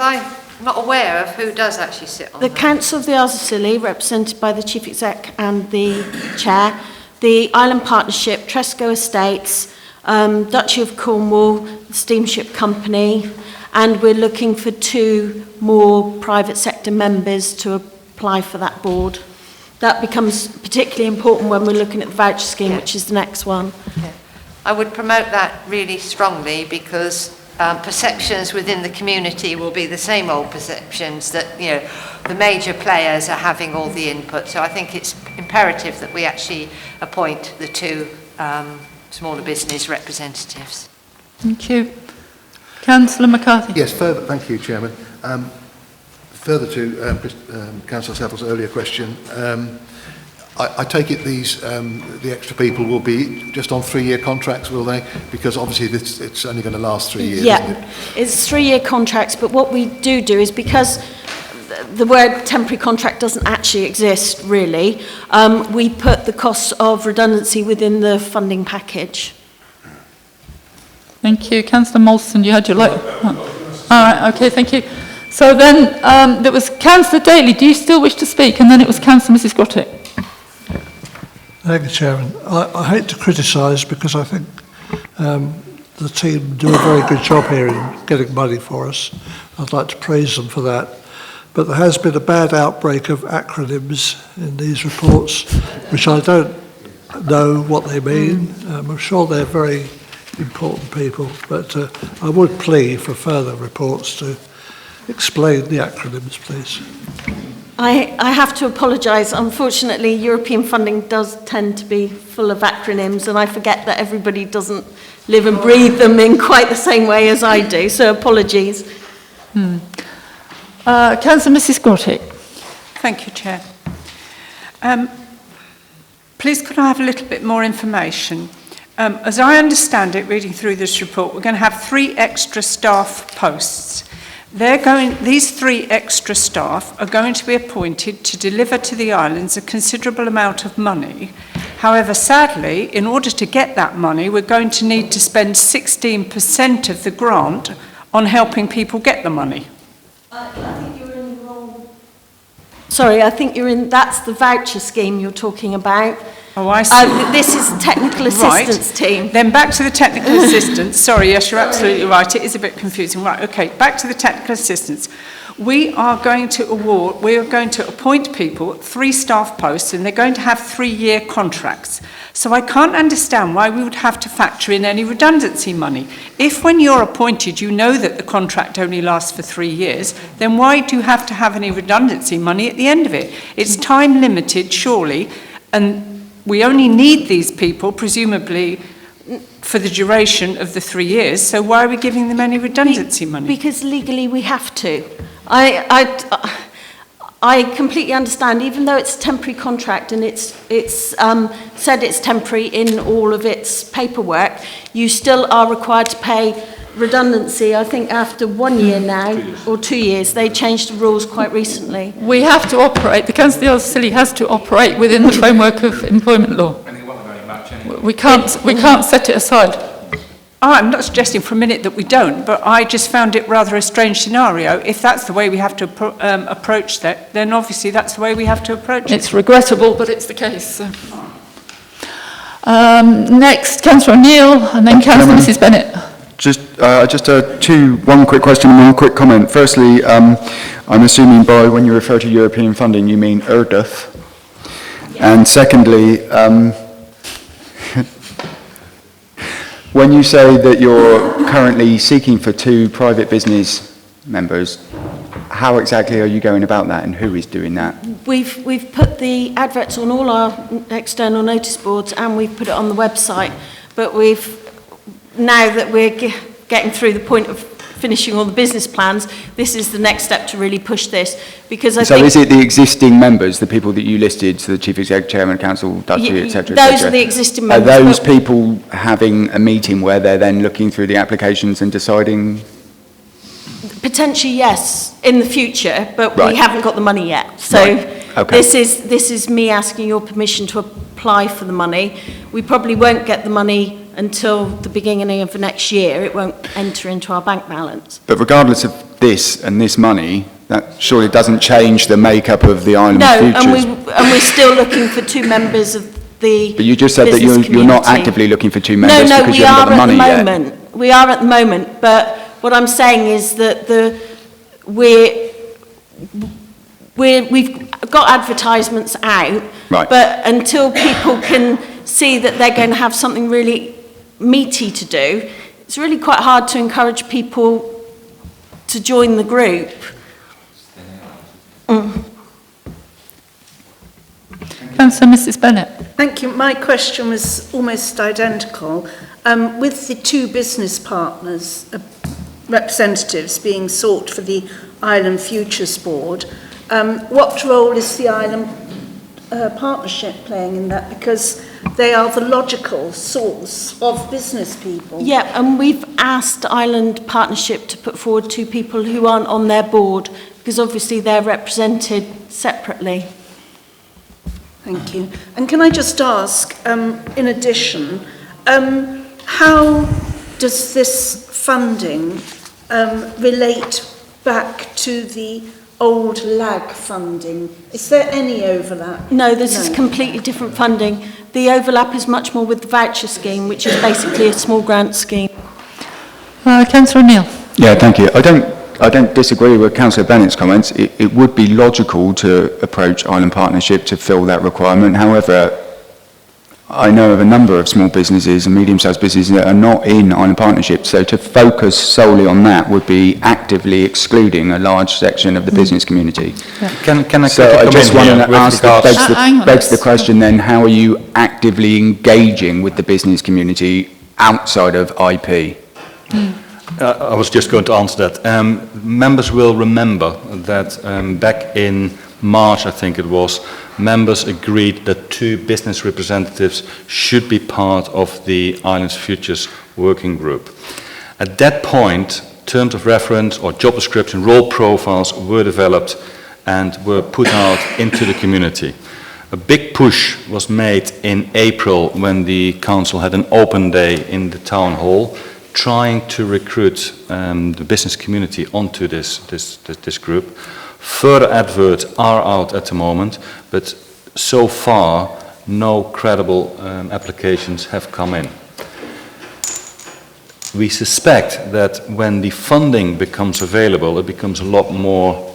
not aware of who does actually sit on The that. Council of the Isles of Scilly, represented by the Chief Exec and the Chair, the Island Partnership, Tresco Estates, Duchy of Cornwall, the Steamship Company, and we're looking for 2 more private sector members to apply for that board. That becomes particularly important when we're looking at the voucher scheme, which is the next one. I would promote that really strongly because perceptions within the community will be the same old perceptions that, you know, the major players are having all the input. So I think it's imperative that we actually appoint the 2 smaller business representatives. Thank you. Councillor McCarthy. Yes, further, thank you, Chairman. Further to Councillor Savile's earlier question, I take it these the extra people will be just on 3-year contracts, will they? Because obviously it's only going to last 3 years, Yeah, isn't it? it's 3-year contracts, but what we do is because the word temporary contract doesn't actually exist, really, we put the costs of redundancy within the funding package. Thank you. Councillor Molson, you had your light. Oh. All right, okay, thank you. So then there was Councillor Daly. Do you still wish to speak? And then it was Councillor Mrs Grottick. Thank you, Chairman. I hate to criticise because I think the team do a very good job here in getting money for us. I'd like to praise them for that. But there has been a bad outbreak of acronyms in these reports, which I don't know what they mean. I'm sure they're very important people, but I would plead for further reports to explain the acronyms, please. I have to apologise. Unfortunately, European funding does tend to be full of acronyms, and I forget that everybody doesn't live and breathe them in quite the same way as I do, so apologies. Councillor Mrs Grottick. Thank you, Chair. Please could I have a little bit more information? As I understand it, reading through this report, we're going to have 3 extra staff posts. These 3 extra staff are going to be appointed to deliver to the islands a considerable amount of money. However, sadly, in order to get that money, we're going to need to spend 16% of the grant on helping people get the money. I think you're in the wrong... Sorry, I think that's the voucher scheme you're talking about. Oh, I see. This is technical assistance team. Then back to the technical assistance. Sorry, yes, you're absolutely right. It is a bit confusing. Right, okay, back to the technical assistance. We are going to appoint people, 3 staff posts, and they're going to have 3-year contracts. So I can't understand why we would have to factor in any redundancy money. If when you're appointed you know that the contract only lasts for 3 years, then why do you have to have any redundancy money at the end of it? It's time limited, surely, and we only need these people, presumably, for the duration of the 3 years, so why are we giving them any redundancy money? Because legally we have to. I completely understand, even though it's a temporary contract and it's said it's temporary in all of its paperwork, you still are required to pay redundancy, I think, after 1 year now, or 2 years. They changed the rules quite recently. We have to operate, the Council of the Isles of Scilly has to operate within the framework of employment law. We can't set it aside. I'm not suggesting for a minute that we don't, but I just found it rather a strange scenario. If that's the way we have to approach that, then obviously that's the way we have to approach it. It's regrettable, but it's the case. So. Next, Councillor O'Neill, and then Councillor Mrs Bennett. Just one quick question and one quick comment. Firstly, I'm assuming by when you refer to European funding, you mean ERDF. Yeah. And secondly, when you say that you're currently seeking for 2 private business members, how exactly are you going about that and who is doing that? We've put the adverts on all our external notice boards and we've put it on the website, but now that we're getting through the point of finishing all the business plans, this is the next step to really push this, because I think... So is it the existing members, the people that you listed, so the Chief Executive, Chairman, Council, Duchy, etc.? Those are the existing members. Are those people having a meeting where they're then looking through the applications and deciding? Potentially, yes, in the future, but right. We haven't got the money yet. So right. Okay. This is me asking your permission to apply for the money. We probably won't get the money until the beginning of the next year. It won't enter into our bank balance. But regardless of this and this money, that surely doesn't change the makeup of the island No, futures. and we're still looking for 2 members of the But you just said that business you're not community. actively looking for 2 members because we you haven't got are the at money the yet. moment. We are at the moment, but what I'm saying is that we've got advertisements out, Right. but until people can see that they're going to have something really meaty to do, it's really quite hard to encourage people to join the group. Councillor Mrs Bennett. Thank you. My question was almost identical. With the 2 business partners, representatives being sought for the Island Futures Board, what role is the Island Partnership playing in that? Because they are the logical source of business people. Yeah, and we've asked Island Partnership to put forward 2 people who aren't on their board, because obviously they're represented separately. Thank you. And can I just ask, in addition, how does this funding relate back to the old LAG funding? Is there any overlap? No, this is completely different funding. The overlap is much more with the voucher scheme, which is basically a small grant scheme. Councillor O'Neill. Yeah, thank you. I don't disagree with Councillor Bennett's comments. It would be logical to approach Island Partnership to fill that requirement. However, I know of a number of small businesses and medium-sized businesses that are not in Island Partnership, so to focus solely on that would be actively excluding a large section of the business community. Yeah. Can I So I just want to ask, Hang on. begs the question then, how are you actively engaging with the business community outside of IP? I was just going to answer that. Members will remember that back in March, I think it was, members agreed that 2 business representatives should be part of the Islands Futures working group. At that point, terms of reference or job description, role profiles were developed and were put out into the community. A big push was made in April when the council had an open day in the town hall, trying to recruit the business community onto this group. Further adverts are out at the moment, but so far no credible applications have come in. We suspect that when the funding becomes available, it becomes a lot more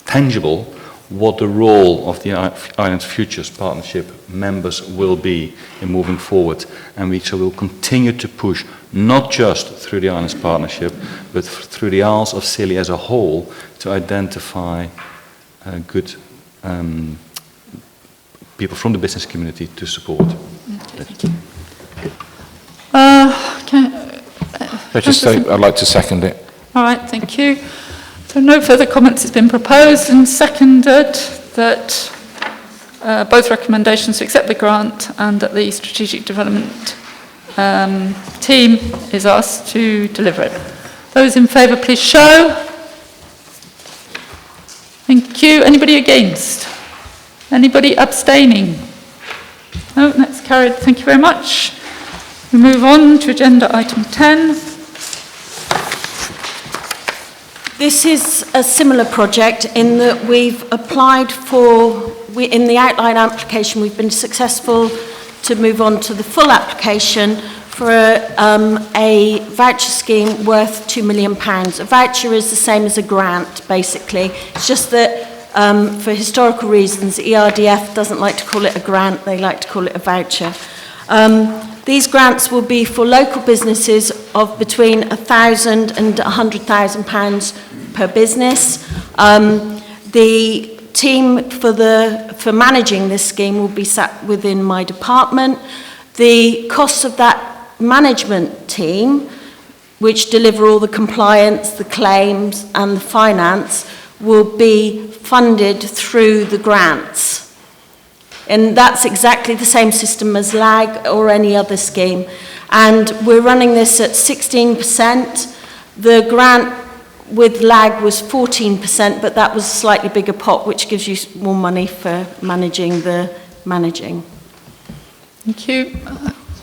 tangible what the role of the Islands Futures Partnership members will be in moving forward. And we will continue to push, not just through the Islands Partnership, but through the Isles of Scilly as a whole, to identify good people from the business community to support. I'd like to second it. All right, thank you. So no further comments. It's been proposed and seconded that both recommendations to accept the grant and that the strategic development team is asked to deliver it. Those in favour, please show. Thank you. Anybody against? Anybody abstaining? No, that's carried. Thank you very much. We move on to agenda item 10. This is a similar project in that we've applied for, in the outline application, we've been successful to move on to the full application for a voucher scheme worth £2 million. A voucher is the same as a grant, basically. It's just that for historical reasons, ERDF doesn't like to call it a grant, they like to call it a voucher. These grants will be for local businesses of between £1,000 and £100,000 per business. The team for managing this scheme will be sat within my department. The costs of that management team, which deliver all the compliance, the claims and the finance, will be funded through the grants. And that's exactly the same system as LAG or any other scheme. And we're running this at 16%. The grant with LAG was 14%, but that was a slightly bigger pot, which gives you more money for managing the managing. Thank you.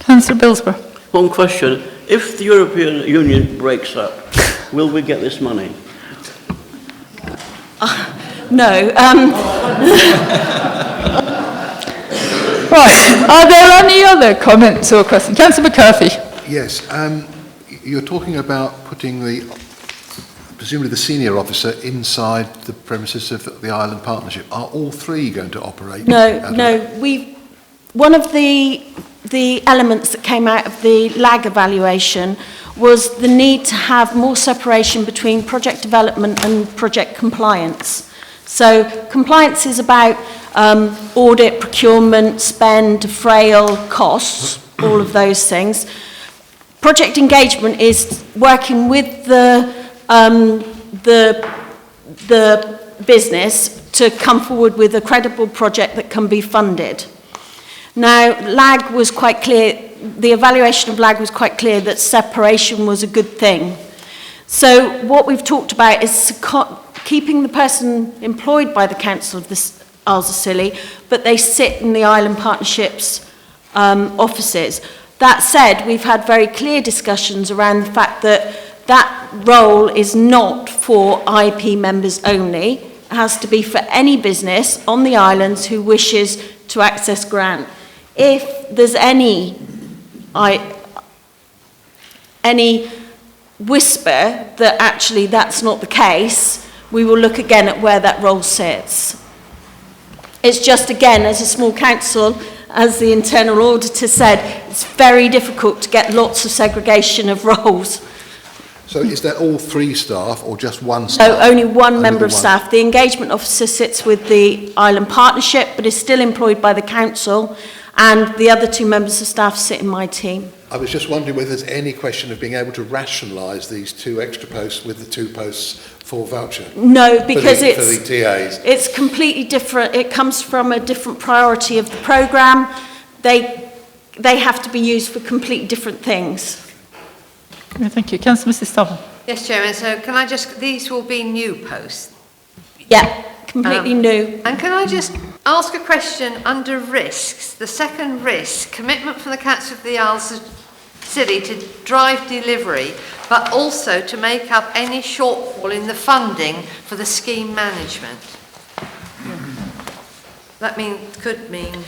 Councillor Bilsborough. One question. If the European Union breaks up, Will we get this money? No. Right, are there any other comments or questions? Councillor McCarthy. Yes, you're talking about putting presumably the senior officer inside the premises of the Island Partnership. Are all three going to operate? No. One of the elements that came out of the LAG evaluation was the need to have more separation between project development and project compliance. So compliance is about audit, procurement, spend, frail, costs, all of those things. Project engagement is working with the business to come forward with a credible project that can be funded. Now, LAG was quite clear, the evaluation of LAG was quite clear that separation was a good thing. So what we've talked about is keeping the person employed by the Council of the Isles of Scilly, but they sit in the Island Partnerships offices. That said, we've had very clear discussions around the fact that that role is not for IP members only. It has to be for any business on the islands who wishes to access grant. If there's any whisper that actually that's not the case, we will look again at where that role sits. It's just, again, as a small council, as the internal auditor said, it's very difficult to get lots of segregation of roles. So is that all three staff or just one staff? No, only one member of staff. The engagement officer sits with the Island Partnership but is still employed by the council, and the other two members of staff sit in my team. I was just wondering whether there's any question of being able to rationalise these two extra posts with the 2 posts for voucher. No, because for the TAs. It's completely different. It comes from a different priority of the programme. They have to be used for completely different things. Thank you. Councillor Mrs. Stovall. Yes, Chairman. So can I just, these will be new posts? Yeah, completely new. And can I just ask a question under risks? The second risk, commitment from the Council of the Isles of Scilly to drive delivery, but also to make up any shortfall in the funding for the scheme management. That could mean...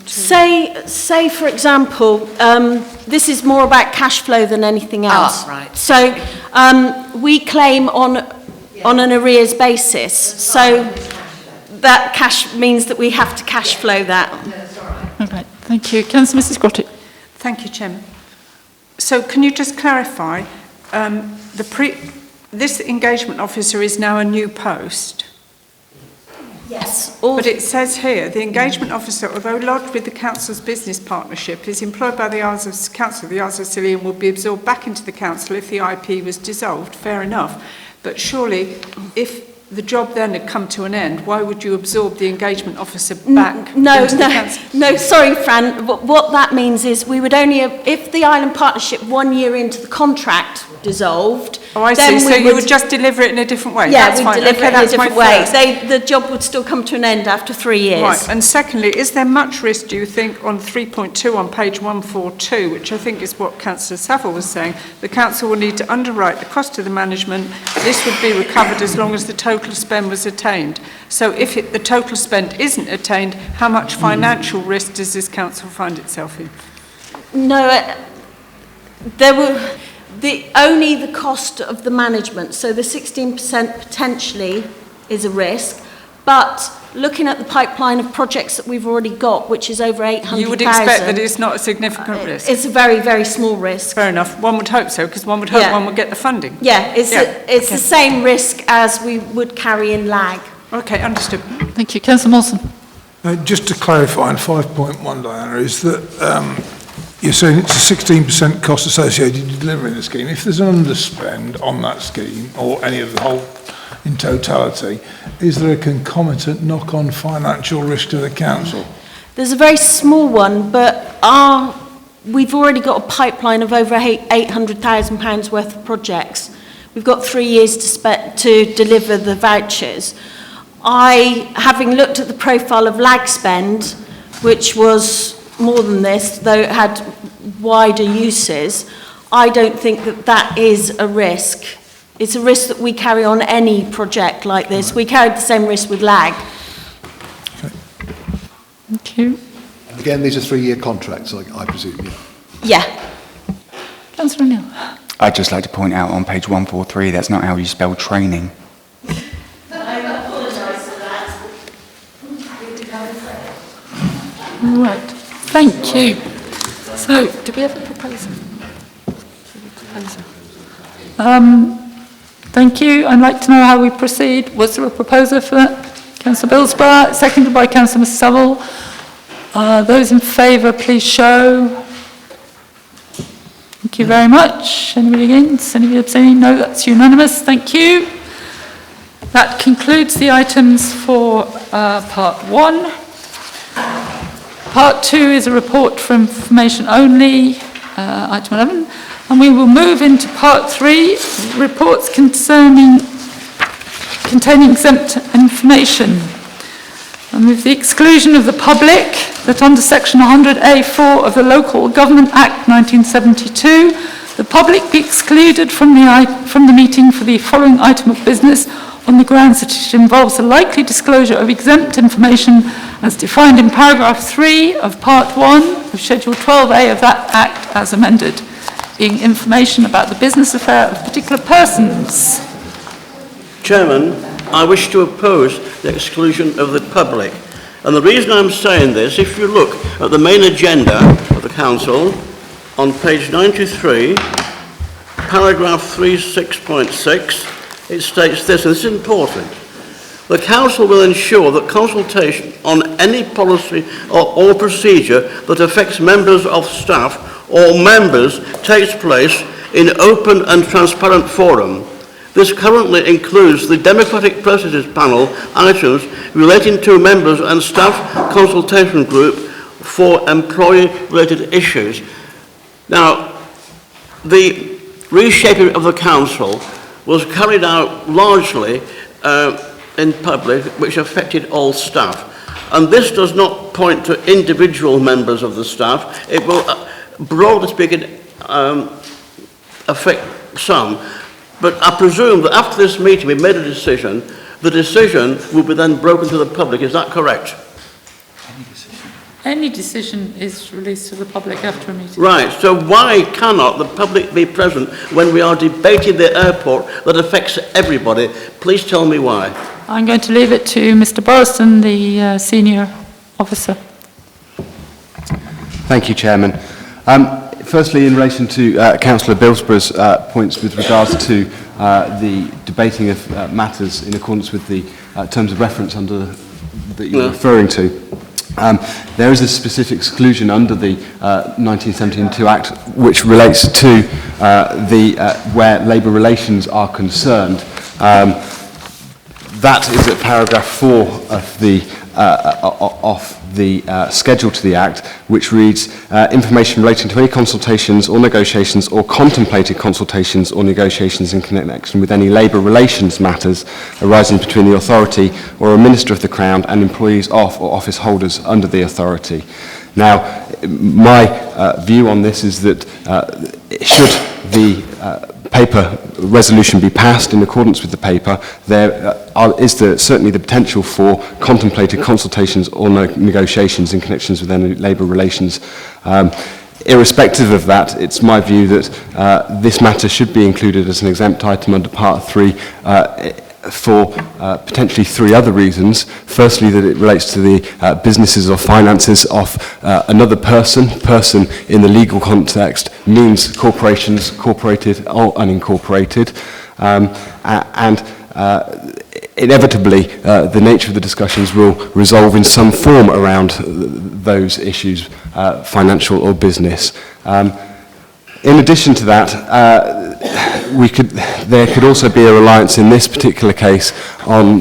Say for example, this is more about cash flow than anything else. Right. So we claim on an arrears basis. So that cash means that we have to cash flow that. Okay, thank you. Councillor Mrs. Grotty. Thank you, Chairman. So can you just clarify, this engagement officer is now a new post? Yes. But it says here, the engagement officer, although lodged with the Council's business partnership, is employed by the Council of the Isles of Scilly and will be absorbed back into the Council if the IP was dissolved. Fair enough. But surely, if the job then had come to an end, why would you absorb the engagement officer back into the Council? No, sorry, Fran. What that means is we would only, if the Island Partnership 1 year into the contract dissolved. Oh, I see. So you would just deliver it in a different way? Yeah, that's we'd fine. deliver Okay, it in a that's my different way. first. The job would still come to an end after 3 years. Right, and secondly, is there much risk, do you think, on 3.2 on page 142, which I think is what Councillor Saville was saying, the Council will need to underwrite the cost of the management. This would be recovered as long as the total spend was attained. So if the total spend isn't attained, how much financial risk does this Council find itself in? No, there were... only the cost of the management, so the 16% potentially is a risk, but looking at the pipeline of projects that we've already got, which is over 800,000... You would expect that it's not a significant risk? It's a very, very small risk. Fair enough. One would hope so, because one would hope one would get the funding. Yeah, it's the same risk as we would carry in LAG. Okay, understood. Thank you. Councillor Molson. Just to clarify on 5.1, Diana, is that... you're saying it's a 16% cost associated with delivering the scheme. If there's an underspend on that scheme, or any of the whole in totality, is there a concomitant knock-on financial risk to the council? There's a very small one, but we've already got a pipeline of over £800,000 worth of projects. We've got 3 years to deliver the vouchers. Having looked at the profile of LAG spend, which was more than this, though it had wider uses, I don't think that that is a risk It's a risk that we carry on any project like this. We carried the same risk with LAG. Thank you. Again, these are 3-year contracts, I presume. Yeah. Councillor Neil. I'd just like to point out on page 143, that's not how you spell training. I apologise for that. Right, thank you. So, do we have a proposal? Thank you. I'd like to know how we proceed. Was there a proposer for that? Councillor Billsborough, seconded by Councillor Saville. Those in favour, please show. Thank you very much. Anybody against? Anybody abstaining? No, that's unanimous. Thank you. That concludes the items for part 1. Part 2 is a report for information only, item 11. And we will move into part 3, reports containing exempt information. And with the exclusion of the public, that under section 100A4 of the Local Government Act 1972, the public be excluded from the meeting for the following item of business on the grounds that it involves a likely disclosure of exempt information as defined in paragraph 3 of part 1 of schedule 12A of that act as amended, being information about the business affair of particular persons. Chairman, I wish to oppose the exclusion of the public. And the reason I'm saying this, if you look at the main agenda of the Council, on page 93, paragraph 36.6, it states this, and this is important. The Council will ensure that consultation on any policy or procedure that affects members of staff or members takes place in open and transparent forum. This currently includes the Democratic Processes Panel items relating to members and staff consultation group for employee-related issues. Now, the reshaping of the Council was carried out largely in public, which affected all staff. And this does not point to individual members of the staff. It will, broadly speaking, affect some. But I presume that after this meeting we made a decision, the decision will be then broken to the public. Is that correct? Any decision is released to the public after a meeting. Right, so why cannot the public be present when we are debating the airport that affects everybody? Please tell me why. I'm going to leave it to Mr. Boriston, the senior officer. Thank you, Chairman. Firstly, in relation to Councillor Billsborough's points with regards to the debating of matters in accordance with the terms of reference that you're referring to, there is a specific exclusion under the 1972 Act which relates to where labour relations are concerned. That is at paragraph 4 of the schedule to the Act, which reads, information relating to any consultations or negotiations or contemplated consultations or negotiations in connection with any labour relations matters arising between the authority or a minister of the Crown and employees of or office holders under the authority. Now, my view on this is that should the paper resolution be passed in accordance with the paper, there is certainly the potential for contemplated consultations or negotiations in connections with any labour relations. Irrespective of that, it's my view that this matter should be included as an exempt item under Part 3 for potentially 3 other reasons. Firstly, that it relates to the businesses or finances of another person. Person in the legal context means corporations, corporated or unincorporated. Inevitably, the nature of the discussions will resolve in some form around those issues, financial or business. In addition to that, there could also be a reliance in this particular case on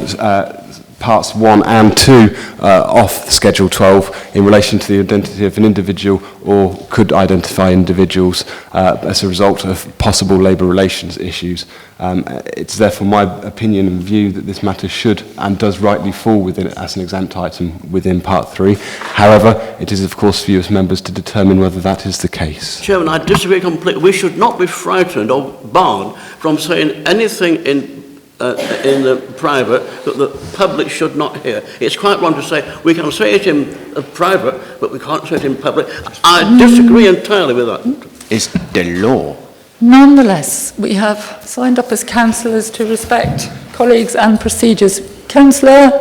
parts 1 and 2 off Schedule 12 in relation to the identity of an individual or could identify individuals as a result of possible labour relations issues. It's therefore my opinion and view that this matter should and does rightly fall within as an exempt item within Part 3. However, it is of course for you as members to determine whether that is the case. Chairman, I disagree completely. We should not be frightened or barred from saying anything in the private that the public should not hear. It's quite wrong to say we can say it in private, but we can't say it in public. I disagree entirely with that. It's the law. Nonetheless, we have signed up as councillors to respect colleagues and procedures. Councillor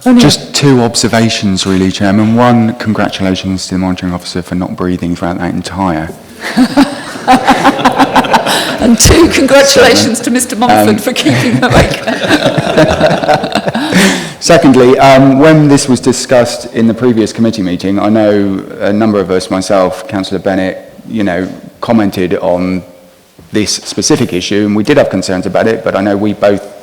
O'Neill. Just 2 observations really, Chairman. One, congratulations to the monitoring officer for not breathing throughout that entire... And 2, congratulations to Mr Mumford for keeping awake. Secondly, when this was discussed in the previous committee meeting, I know a number of us, myself, Councillor Bennett, commented on this specific issue, and we did have concerns about it, but I know we both